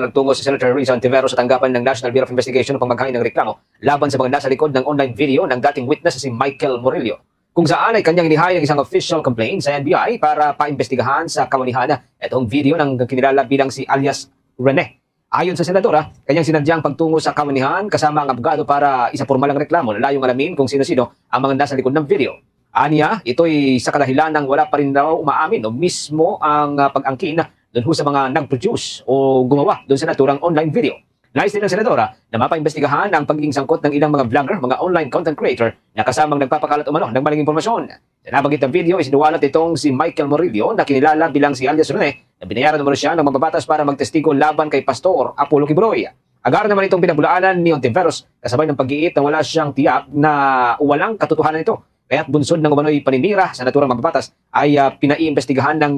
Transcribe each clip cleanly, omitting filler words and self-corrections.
Nagtungo si Senator Risa Ontiveros sa tanggapan ng National Bureau of Investigation upang maghain ng reklamo laban sa mga nasa likod ng online video ng dating witness si Michael Murillo, kung saan ay kanyang inihain ng isang official complaint sa NBI para paimbestigahan sa kawanihan itong video ng kinilala bilang si alias Rene. Ayon sa senadora, kanyang sinadyang pagtungo sa kawanihan kasama ang abogado para isa pormalang reklamo na layong alamin kung sino-sino ang mga nasa likod ng video. Aniya, ito'y sa kadahilan ng wala pa rin daw umaamin o mismo ang pag-angkin doon sa mga nag-produce o gumawa doon sa naturang online video. Nais din ng senadora na mapaimbestigahan ang pagiging sangkot ng ilang mga vlogger, mga online content creator na kasamang nagpapakalat umano ng maling impormasyon. Sa nabanggit ng video, isinuwalat itong si Michael Murillo na kinilala bilang si alias Rene na binayaran naman siya ng mababatas para magtestigo laban kay Pastor Apollo Quibroy. Agar naman itong pinabulaanan ni Ontiveros kasabay ng pag-iit na wala siyang tiyak na walang katotohanan ito. Kaya't bunsod ng umano'y paninira sa naturang mababatas ay pinaiimbestigahan ng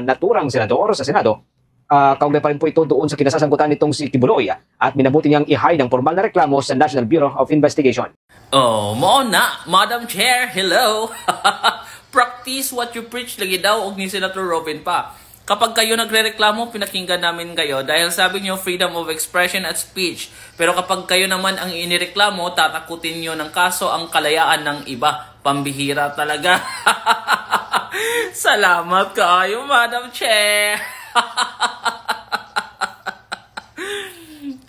naturang senador sa Senado. Kaugnay pa rin po ito doon sa kinasasangkutan nitong si Quibroy at minabuti niyang i-hide ng formal na reklamo sa National Bureau of Investigation. Oh, mo na, Madam Chair, hello! Practice what you preach lagi daw og ni Senator Robin pa. Kapag kayo nagrereklamo, pinakinggan namin kayo dahil sabi niyo freedom of expression at speech. Pero kapag kayo naman ang inireklamo, tatakutin niyo ng kaso ang kalayaan ng iba. Pambihira talaga. Salamat kayo, Madam Chair.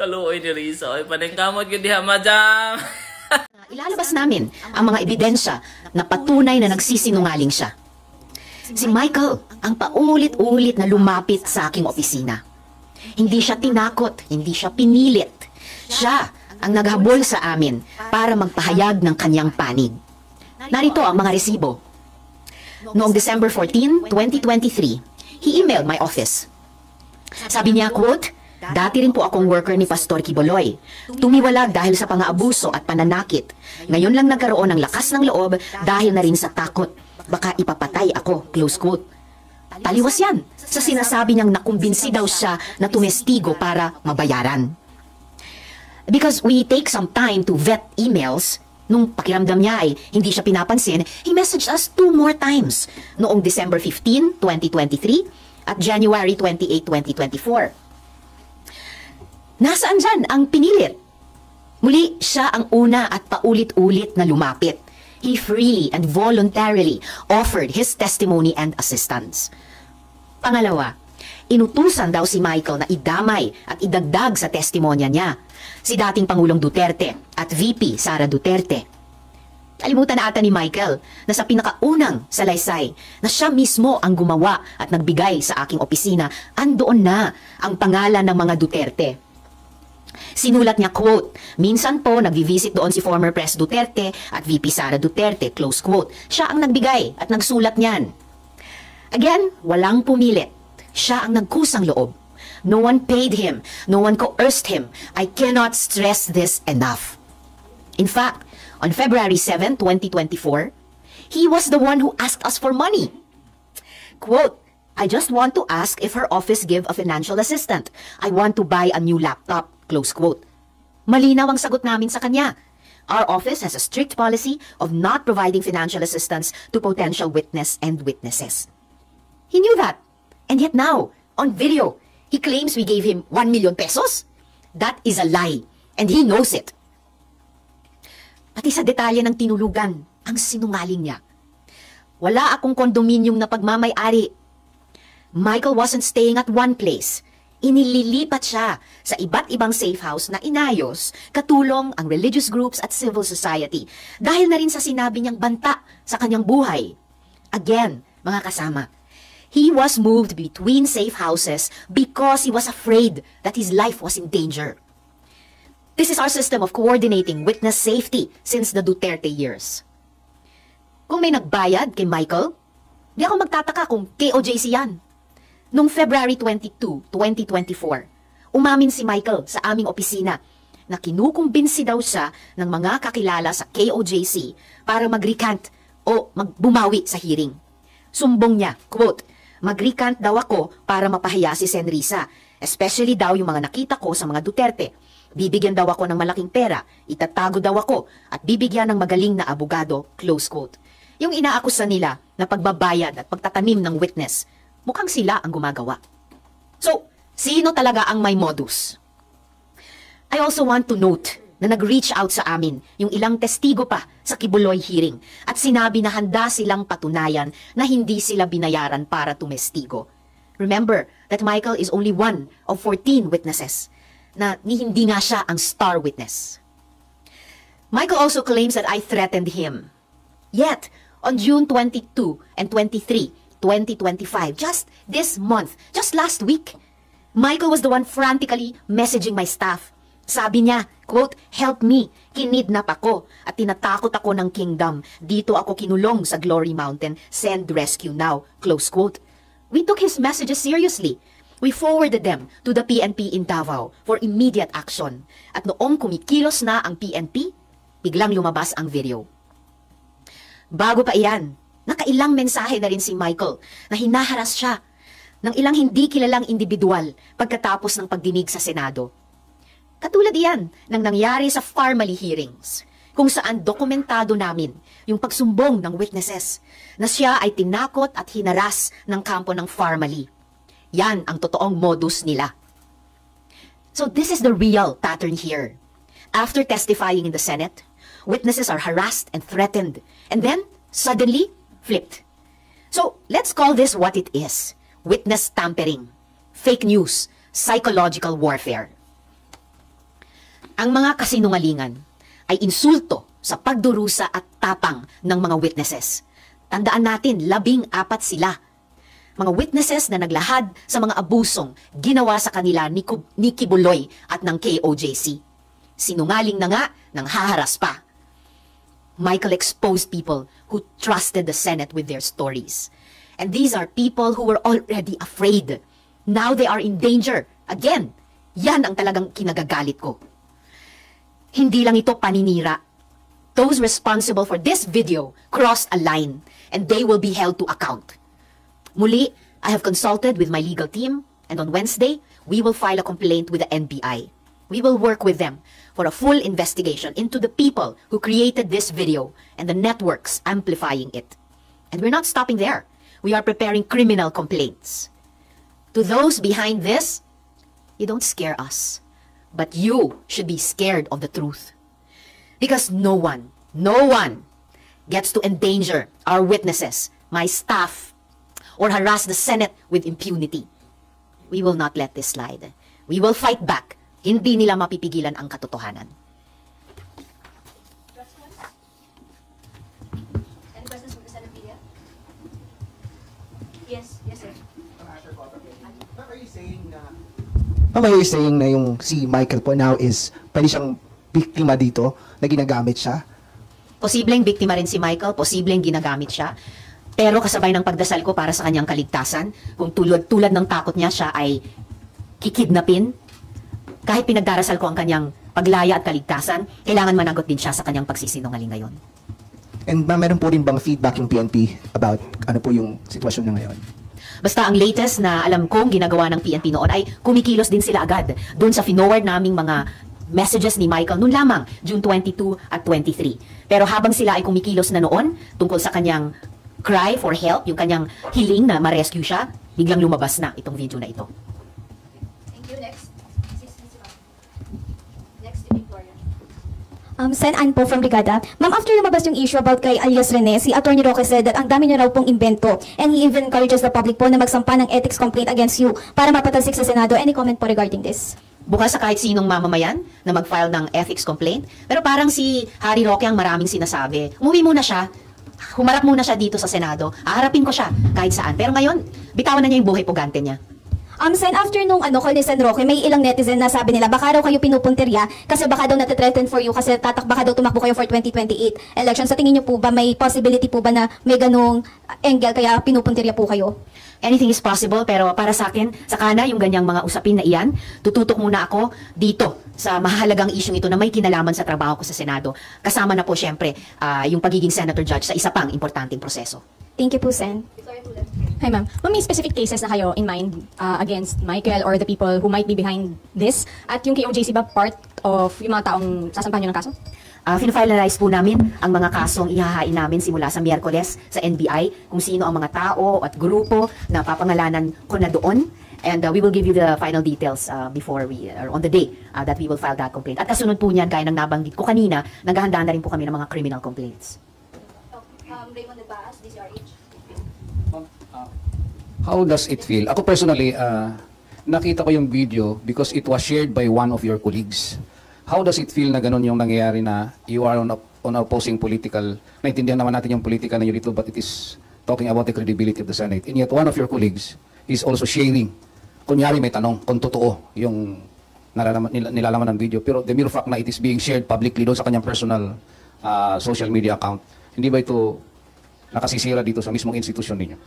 Kaluoy ni Risa. Ay, paningkamot yun diha, Madam. Ilalabas namin ang mga ebidensya na patunay na nagsisinungaling siya. Si Michael ang paulit-ulit na lumapit sa aking opisina. Hindi siya tinakot, hindi siya pinilit. Siya ang naghabol sa amin para magpahayag ng kanyang panig. Narito ang mga resibo. Noong December 14, 2023, he emailed my office. Sabi niya, quote, "Dati rin po akong worker ni Pastor Quiboloy. Tumiwalag dahil sa pang-aabuso at pananakit. Ngayon lang nagkaroon ng lakas ng loob dahil na rin sa takot. Baka ipapatay ako," close quote. Taliwas yan sa sinasabi niyang nakumbinsi daw siya na tumestigo para mabayaran. Because we take some time to vet emails, nung pakiramdam niya ay hindi siya pinapansin, he messaged us 2 more times noong December 15, 2023 at January 28, 2024. Nasaan dyan ang pinilit? Muli, siya ang una at paulit-ulit na lumapit. He freely and voluntarily offered his testimony and assistance. Pangalawa, inutusan daw si Michael na idamay at idagdag sa testimonya niya si dating Pangulong Duterte at VP Sara Duterte. Kalimutan na ata ni Michael na sa pinakaunang salaysay na siya mismo ang gumawa at nagbigay sa aking opisina, andoon na ang pangalan ng mga Duterte. Sinulat niya, quote, "Minsan po nagvi-visit doon si former Pres Duterte at VP Sara Duterte," close quote. Siya ang nagbigay at nagsulat niyan. Again, walang pumilit. Siya ang nagkusang loob. No one paid him. No one coerced him. I cannot stress this enough. In fact, on February 7, 2024, he was the one who asked us for money. Quote, "I just want to ask if her office give a financial assistant. I want to buy a new laptop," close quote. Malinaw ang sagot namin sa kanya. Our office has a strict policy of not providing financial assistance to potential witness and witnesses. He knew that. And yet now, on video, he claims we gave him 1 million pesos? That is a lie. And he knows it. Pati sa detalye ng tinulugan, ang sinungaling niya. Wala akong kondominium na pagmamay-ari. Michael wasn't staying at one place. Inililipat siya sa iba't ibang safe house na inayos, katulong ang religious groups at civil society, dahil na rin sa sinabi niyang banta sa kanyang buhay. Again, mga kasama, he was moved between safe houses because he was afraid that his life was in danger. This is our system of coordinating witness safety since the Duterte years. Kung may nagbayad kay Michael, di ako magtataka kung KOJC yan. Noong February 22, 2024, umamin si Michael sa aming opisina na kinukumbinsi daw siya ng mga kakilala sa KOJC para mag-recant o magbumawi sa hearing. Sumbong niya, quote, "Mag-recant daw ako para mapahiya si Sen. Risa, especially daw yung mga nakita ko sa mga Duterte. Bibigyan daw ako ng malaking pera, itatago daw ako, at bibigyan ng magaling na abogado," close quote. Yung inaakusa nila na pagbabayad at pagtatanim ng witness, mukhang sila ang gumagawa. So, Sino talaga ang may modus? I also want to note na nag-reach out sa amin yung ilang testigo pa sa Kibuloy hearing at sinabi na handa silang patunayan na hindi sila binayaran para tumestigo. Remember that Michael is only one of 14 witnesses na hindi nga siya ang star witness. Michael also claims that I threatened him. Yet, on June 22 and 23, 2025, just this month, just last week, Michael was the one frantically messaging my staff. Sabi niya, quote, "Help me, kinidnap ako at tinatakot ako ng kingdom. Dito ako kinulong sa Glory Mountain. Send rescue now," close quote. We took his messages seriously. We forwarded them to the PNP in Davao for immediate action. At noong kumikilos na ang PNP, biglang lumabas ang video. Bago pa iyan, nakailang mensahe na rin si Michael na hinaharas siya ng ilang hindi kilalang individual pagkatapos ng pagdinig sa Senado. Katulad iyan ng nangyari sa Farmally hearings, kung saan dokumentado namin yung pagsumbong ng witnesses na siya ay tinakot at hinaras ng kampo ng Farmally. Yan ang totoong modus nila. So this is the real pattern here. After testifying in the Senate, witnesses are harassed and threatened, and then suddenly flipped. So let's call this what it is: witness tampering, fake news, psychological warfare. Ang mga kasinungalingan ay insulto sa pagdurusa at tapang ng mga witnesses. Tandaan natin, 14 sila. Mga witnesses na naglahad sa mga abusong ginawa sa kanila ni Kibuloy at ng KOJC. Sinungaling na nga nang haharas pa. Michael exposed people who trusted the Senate with their stories. And these are people who were already afraid. Now they are in danger. Again, yan ang talagang kinagagalit ko. Hindi lang ito paninira. Those responsible for this video crossed a line and they will be held to account. Muli, I have consulted with my legal team and on Wednesday, we will file a complaint with the NBI. We will work with them for a full investigation into the people who created this video and the networks amplifying it. And we're not stopping there. We are preparing criminal complaints. To those behind this, you don't scare us. But you should be scared of the truth. Because no one gets to endanger our witnesses, my staff, or harass the Senate with impunity. We will not let this slide. We will fight back. Hindi nila mapipigilan ang katotohanan. Any questions from the Senate media? Yes, sir. Ma'am, are you saying na yung si Michael po now is pwede siyang biktima dito na ginagamit siya? Posibleng biktima rin si Michael, posibleng ginagamit siya. Pero kasabay ng pagdasal ko para sa kanyang kaligtasan, kung tulad ng takot niya siya ay kikidnapin, kahit pinagdarasal ko ang kanyang paglaya at kaligtasan, kailangan managot din siya sa kanyang pagsisinungaling ngayon. And ma'am, meron po rin bang feedback yung PNP about ano po yung sitwasyon niya ngayon? Basta ang latest na alam kong ginagawa ng PNP noon ay kumikilos din sila agad doon sa forward naming mga messages ni Michael noon lamang, June 22 at 23. Pero habang sila ay kumikilos na noon tungkol sa kanyang cry for help, yung kanyang hiling na ma-rescue siya, biglang lumabas na itong video na ito. Thank you. Next. Next, Victoria. Sen. Ann po from Brigada. Ma'am, after lumabas yung issue about kay alias Rene, si Atty. Roque said that ang dami niya raw pong invento and he even encourages the public po na magsampa ng ethics complaint against you para mapatalsik sa Senado. Any comment po regarding this? Bukas sa kahit sinong mamamayan na mag-file ng ethics complaint. Pero parang si Harry Roque ang maraming sinasabi. Umuwi muna siya, humarap muna siya dito sa Senado, haharapin ko siya kahit saan. Pero ngayon, bitawan na niya yung buhay pugante niya. Sen, after nung call ni Sen. Roque, may ilang netizen na sabi nila, baka raw kayo pinupuntirya kasi baka daw natitreten for you kasi baka daw tumakbo kayo for 2028 election. Sa tingin niyo po ba, may possibility po ba na may ganung angle kaya pinupuntirya po kayo? Anything is possible, pero para sa akin, sakana yung ganyang mga usapin na iyan, tututok muna ako dito sa mahalagang isyong ito na may kinalaman sa trabaho ko sa Senado. Kasama na po syempre yung pagiging Senator Judge sa isa pang importanteng proseso. Thank you po, Sen. Hi, ma'am. Ma'am, may specific cases na kayo in mind against Michael or the people who might be behind this? At yung KOJC ba part of yung mga taong sasampahan nyo ng kaso? Finalize po namin ang mga kasong ihahain namin simula sa Miyerkules sa NBI, kung sino ang mga tao at grupo na papangalanan ko na doon. And we will give you the final details before or on the day that we will file that complaint. At kasunod po niyan, gaya ng nabanggit ko kanina, naghahanda na rin po kami ng mga criminal complaints. Raymond Nagbaas, DCRH. How does it feel? Ako personally, nakita ko yung video because it was shared by one of your colleagues. How does it feel na ganun yung nangyayari na you are on opposing political, naintindihan naman natin yung political na yun dito, but it is talking about the credibility of the Senate. And yet one of your colleagues is also sharing, kunyari may tanong kung totoo yung nilalaman ng video, pero the mere fact na it is being shared publicly doon sa kanyang personal social media account, hindi ba ito nakasisira dito sa mismong institusyon ninyo?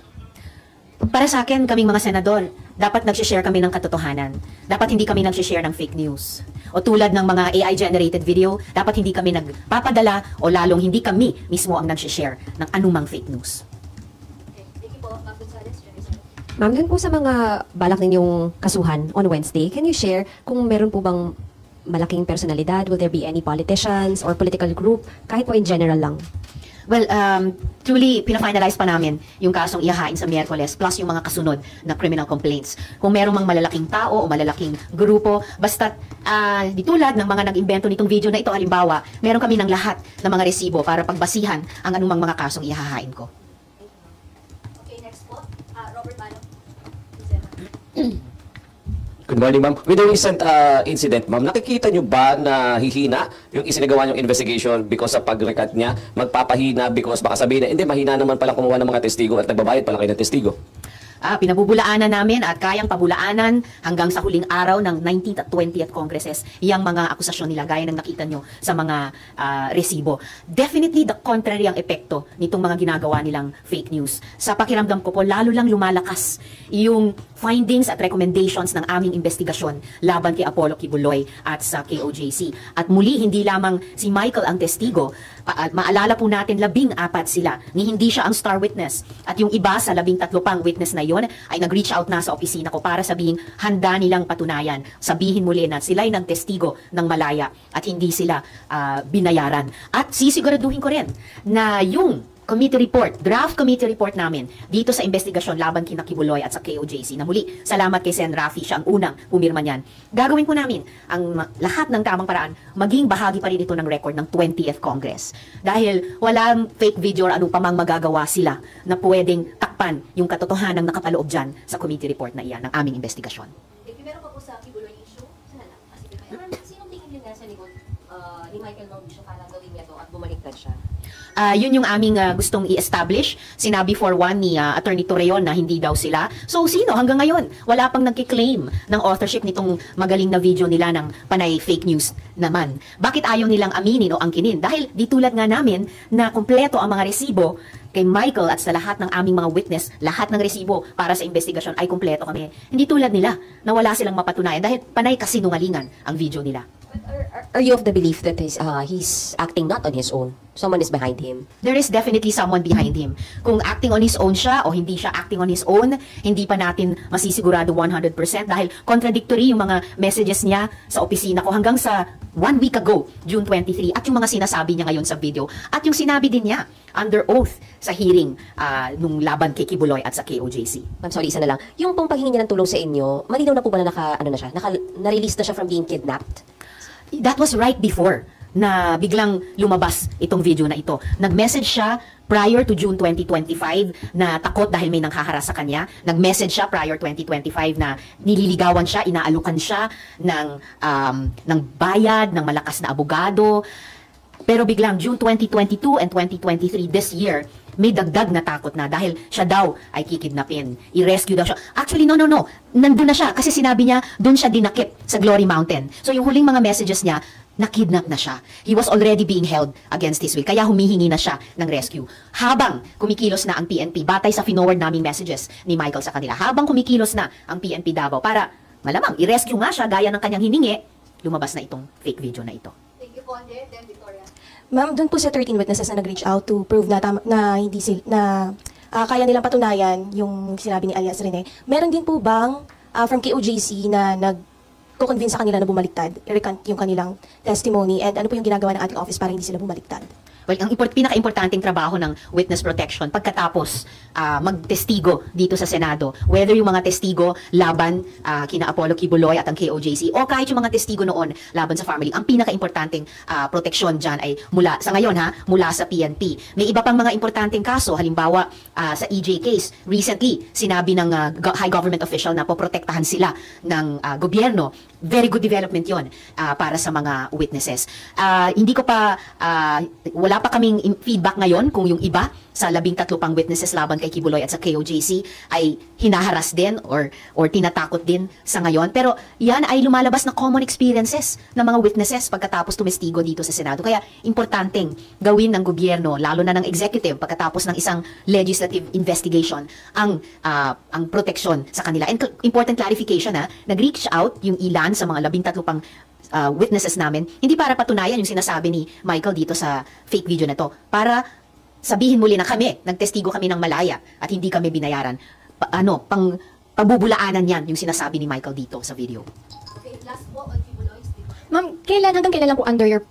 Para sa akin, kaming mga senador, dapat nag-share kami ng katotohanan. Dapat hindi kami nag-share ng fake news. O tulad ng mga AI-generated video, dapat hindi kami nagpapadala o lalong hindi kami mismo ang nag-share ng anumang fake news. Okay, thank you po, Ma'am Gonzales. Jenny. Ma'am, dun po sa mga balak ninyong kasuhan on Wednesday, can you share kung meron po bang malaking personalidad? Will there be any politicians or political group? Kahit po in general lang. Well, truly, pina-finalize pa namin yung kasong ihahain sa Miyerkules plus yung mga kasunod na criminal complaints. Kung meron mang malalaking tao o malalaking grupo, basta't di tulad ng mga nag-imbento nitong video na ito, halimbawa, meron kami ng lahat ng mga resibo para pagbasihan ang anumang mga kasong ihahain ko. Okay, next po, Robert Mano. Good morning, ma'am. With the recent incident, ma'am, nakikita nyo ba na hihina yung isinagawa yung investigation because sa pag-recut niya, magpapahina because baka sabihin na, hindi, mahina naman palang kumuha ng mga testigo at nagbabayad palang kayo ng testigo? Pinabubulaanan namin at kayang pabulaanan hanggang sa huling araw ng 19th at 20th Congresses yung mga akusasyon nila gaya ng nakita nyo sa mga resibo. Definitely the contrary ang epekto nitong mga ginagawa nilang fake news. Sa pakiramdam ko po, lalo lang lumalakas yung findings at recommendations ng aming investigasyon laban kay Apollo Kibuloy at sa KOJC. At muli, hindi lamang si Michael ang testigo. Maalala po natin, 14 sila, ni hindi siya ang star witness. At yung iba sa 13 pang witness na yon ay nag-reach out na sa opisina ko para sabihin handa nilang patunayan. Sabihin muli na sila'y ng testigo ng malaya at hindi sila binayaran. At sisiguraduhin ko rin na yung committee report, draft committee report namin dito sa investigasyon laban kina Kibuloy at sa KOJC na muli, salamat kay Sen. Rafi, siya ang unang pumirma niyan. Gagawin po namin ang lahat ng tamang paraan, maging bahagi pa rin ito ng record ng 20th Congress. Dahil walang fake video or anong pamang magagawa sila na pwedeng takpan yung katotohanan nakapaloob dyan sa committee report na iyan ng aming investigasyon. Meron pa po sa Kibuloy issue. Sana lang. Sinong tingin niyo nasa likod ni Michael Mauricio para gawin niya to at bumaliktad siya? Yun yung aming gustong i-establish. Sinabi for one ni Attorney Torreon na hindi daw sila. So sino hanggang ngayon? Wala pang nagkiklaim ng authorship nitong magaling na video nila ng panay fake news naman. Bakit ayaw nilang aminin o angkinin? Dahil di tulad nga namin na kumpleto ang mga resibo kay Michael at sa lahat ng aming mga witness, lahat ng resibo para sa investigasyon ay kumpleto kami. Hindi tulad nila na wala silang mapatunayan dahil panay kasinungalingan ang video nila. Are you of the belief that he's acting not on his own? Someone is behind him? There is definitely someone behind him. Kung acting on his own siya o hindi siya acting on his own, hindi pa natin masisigurado 100% dahil contradictory yung mga messages niya sa opisina ko hanggang sa 1 week ago, June 23, at yung mga sinasabi niya ngayon sa video, at yung sinabi din niya under oath sa hearing nung laban kay Kibuloy at sa KOJC. I'm sorry, isa na lang. Yung pong paghingi niya ng tulong sa inyo, malinaw na po ba na na-release na siya from being kidnapped? That was right before na biglang lumabas itong video na ito. Nag-message siya prior to June 2025 na takot dahil may nanghaharas sa kanya. Nag-message siya prior 2025 na nililigawan siya, inaalukan siya ng bayad, ng malakas na abogado. Pero biglang June 2022 and 2023 this year, may dagdag na takot na dahil siya daw ay kikidnapin. I-rescue daw siya. Actually, no. Nandun na siya kasi sinabi niya, doon siya dinakip sa Glory Mountain. So yung huling mga messages niya, nakidnap na siya. He was already being held against his will. Kaya humihingi na siya ng rescue. Habang kumikilos na ang PNP, batay sa finoward naming messages ni Michael sa kanila, habang kumikilos na ang PNP Davao para malamang i-rescue nga siya gaya ng kanyang hiningi, lumabas na itong fake video na ito. Thank you po, Ande. Then Victoria. Ma'am, doon po sa 13 witnesses na nag-reach out to prove na, hindi kaya nilang patunayan yung sinabi ni alias Rene. Meron din po bang from KOJC na nag-convince sa kanila na bumaliktad, i-recant yung kanilang testimony, and ano po yung ginagawa ng ating office para hindi sila bumaliktad? Well, ang pinaka-importanting trabaho ng witness protection pagkatapos magtestigo dito sa Senado, whether yung mga testigo laban kina Apollo Kibuloy at ang KOJC o kahit yung mga testigo noon laban sa family, ang pinaka-importanting proteksyon dyan ay mula sa PNP. May iba pang mga importanteng kaso, halimbawa sa EJ case, recently sinabi ng high government official na poprotektahan sila ng gobyerno. Very good development yon para sa mga witnesses. Hindi ko pa, wala pa kaming feedback ngayon kung yung iba sa 13 pang witnesses laban kay Kibuloy at sa KOJC ay hinaharas din or tinatakot din sa ngayon. Pero yan ay lumalabas na common experiences ng mga witnesses pagkatapos tumestigo dito sa Senado. Kaya importanteng gawin ng gobyerno, lalo na ng executive, pagkatapos ng isang legislative investigation, ang proteksyon sa kanila. And important clarification nag-reach out yung ilan sa mga 13 pang witnesses namin, hindi para patunayan yung sinasabi ni Michael dito sa fake video na to, para sabihin muli na kami, nagtestigo kami ng malaya at hindi kami binayaran. Pabubulaanan yan yung sinasabi ni Michael dito sa video. Okay, last po on Kibuloy. Ma'am, hanggang kailan lang po under your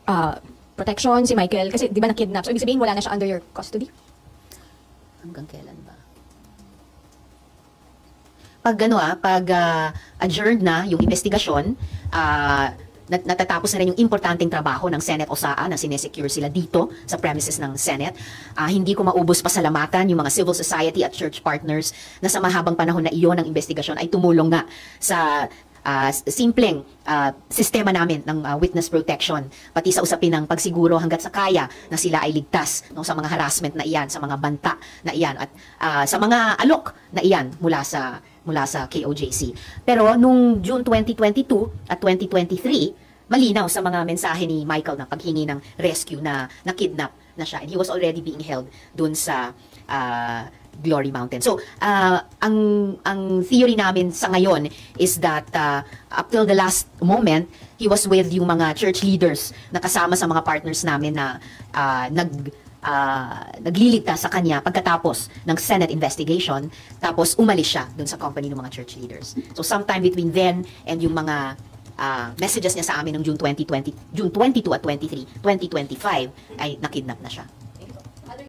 protection si Michael? Kasi di ba na-kidnap? So, ibig sabihin wala na siya under your custody? Hanggang kailan ba? Pag adjourned na yung investigasyon, natatapos na rin yung importanteng trabaho ng Senate OSAA na sinesecure sila dito sa premises ng Senate. Hindi ko maubos pasalamatan yung mga civil society at church partners na sa mahabang panahon na iyon ng investigasyon ay tumulong nga sa simpleng sistema namin ng witness protection, pati sa usapin ng pagsiguro hanggat sa kaya na sila ay ligtas sa mga harassment na iyan, sa mga banta na iyan at sa mga alok na iyan mula sa KOJC. Pero nung June 2022 at 2023, malinaw sa mga mensahe ni Michael na paghingi ng rescue na kidnap na siya. And he was already being held dun sa Glory Mountain. So, ang theory namin sa ngayon is that up till the last moment, he was with yung mga church leaders na kasama sa mga partners namin na nagliligtas sa kanya pagkatapos ng Senate investigation, tapos umalis siya dun sa company ng mga church leaders. So sometime between then and yung mga messages niya sa amin ng June 22 at 23, 2025 ay nakidnap na siya.